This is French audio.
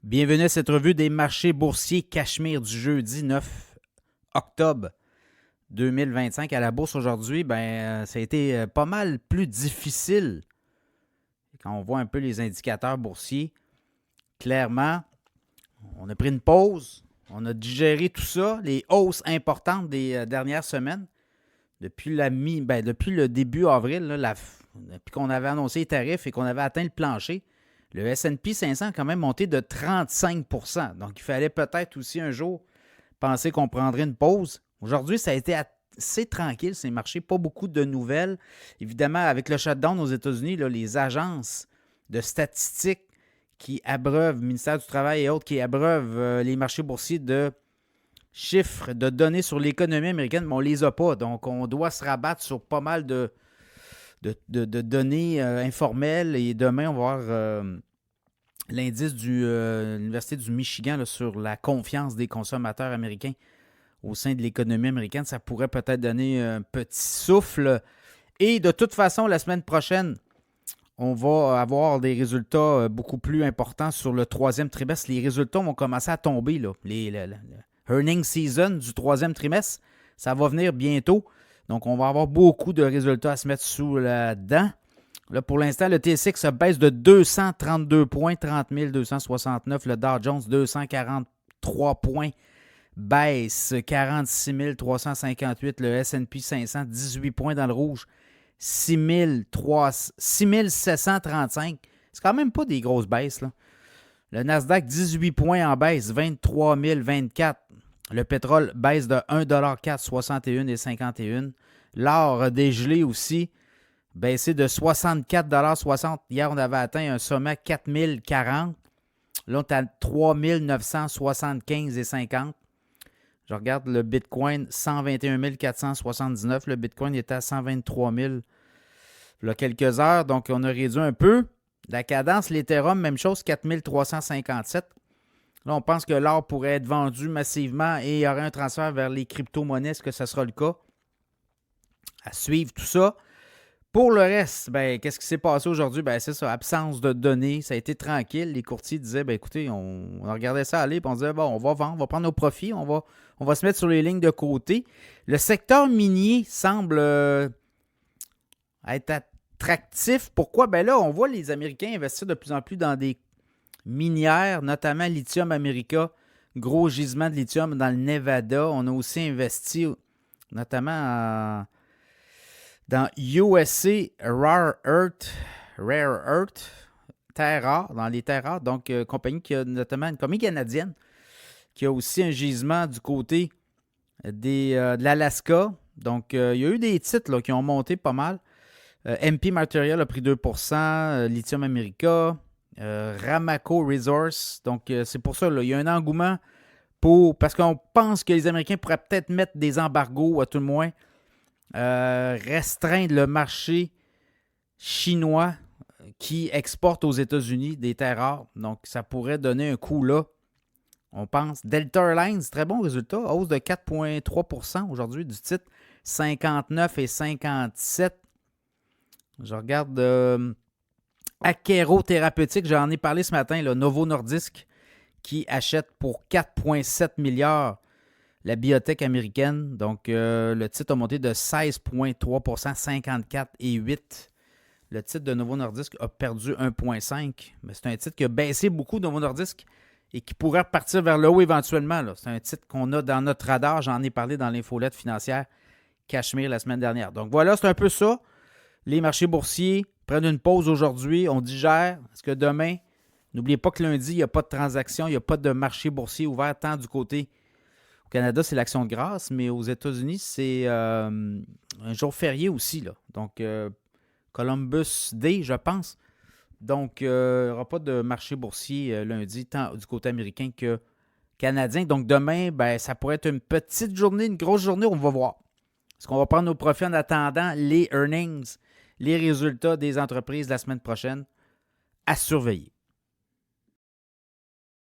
Bienvenue à cette revue des marchés boursiers Cachemire du jeudi 9 octobre 2025. À la bourse aujourd'hui, ça a été pas mal plus difficile. Quand on voit un peu les indicateurs boursiers, clairement, on a pris une pause, on a digéré tout ça, les hausses importantes des dernières semaines. Depuis le début avril, là, depuis qu'on avait annoncé les tarifs et qu'on avait atteint le plancher, le S&P 500 a quand même monté de 35 %. Donc, il fallait peut-être aussi un jour penser qu'on prendrait une pause. Aujourd'hui, ça a été assez tranquille, ces marchés. Pas beaucoup de nouvelles. Évidemment, avec le shutdown aux États-Unis, là, les agences de statistiques qui abreuvent, ministère du Travail et autres, qui abreuvent les marchés boursiers de chiffres, de données sur l'économie américaine, mais on ne les a pas. Donc, on doit se rabattre sur pas mal de données informelles. Et demain, on va voir l'indice de l'Université du Michigan là, sur la confiance des consommateurs américains au sein de l'économie américaine. Ça pourrait peut-être donner un petit souffle. Et de toute façon, la semaine prochaine, on va avoir des résultats beaucoup plus importants sur le troisième trimestre. Les résultats vont commencer à tomber. Là. Le earning season du troisième trimestre, ça va venir bientôt. Donc, on va avoir beaucoup de résultats à se mettre sous la dent. Là, pour l'instant, le TSX baisse de 232 points, 30 269. Le Dow Jones, 243 points, baisse 46 358. Le S&P 500, 18 points dans le rouge, 6 735. C'est quand même pas des grosses baisses, là. Le Nasdaq, 18 points en baisse, 23 024. Le pétrole baisse de 1,4 61 et 51. L'or dégelé aussi, baissé de 64,60 $. Hier, on avait atteint un sommet à 4 040. Là, on est à 3 975 et 50. Je regarde le Bitcoin, 121 479. Le Bitcoin était à 123 000 il y a quelques heures. Donc, on a réduit un peu. La cadence, l'Ethereum, même chose, 4 357. Là, on pense que l'or pourrait être vendu massivement et il y aurait un transfert vers les crypto-monnaies. Est-ce que ce sera le cas? À suivre tout ça. Pour le reste, qu'est-ce qui s'est passé aujourd'hui? C'est ça, absence de données. Ça a été tranquille. Les courtiers disaient, écoutez, on regardait ça aller, puis on disait, on va vendre, on va prendre nos profits, on va se mettre sur les lignes de côté. Le secteur minier semble être attractif. Pourquoi? Là, on voit les Américains investir de plus en plus dans des minières, notamment Lithium America, gros gisement de lithium dans le Nevada. On a aussi investi notamment dans USA Rare Earth, terre rare, dans les terres rares. Donc, compagnie qui a notamment une compagnie canadienne qui a aussi un gisement du côté de l'Alaska. Donc, il y a eu des titres là, qui ont monté pas mal. MP Material a pris 2%, Lithium America, Ramaco Resource. Donc, c'est pour ça, là, il y a un engouement parce qu'on pense que les Américains pourraient peut-être mettre des embargos, à tout le moins, restreindre le marché chinois qui exporte aux États-Unis des terres rares. Donc, ça pourrait donner un coup là. On pense. Delta Airlines, très bon résultat. Hausse de 4,3 % aujourd'hui du titre. 59 et 57. Je regarde Akero Thérapeutique. J'en ai parlé ce matin. Là, Novo Nordisk qui achète pour 4,7 milliards la biotech américaine. Donc, le titre a monté de 16,3 %, 54,8 %. Le titre de Novo Nordisk a perdu 1,5 %. Mais c'est un titre qui a baissé beaucoup, Novo Nordisk, et qui pourrait repartir vers le haut éventuellement. Là. C'est un titre qu'on a dans notre radar. J'en ai parlé dans l'infolette financière Cachemire la semaine dernière. Donc, voilà, c'est un peu ça. Les marchés boursiers prennent une pause aujourd'hui. On digère. Parce que demain, n'oubliez pas que lundi, il n'y a pas de transaction. Il n'y a pas de marché boursier ouvert tant du côté. Au Canada, c'est l'Action de grâce, mais aux États-Unis, c'est un jour férié aussi. Là. Donc, Columbus Day, je pense. Donc, il n'y aura pas de marché boursier lundi, tant du côté américain que canadien. Donc, demain, ça pourrait être une petite journée, une grosse journée, on va voir. Est-ce qu'on va prendre nos profits en attendant les earnings, les résultats des entreprises la semaine prochaine? À surveiller.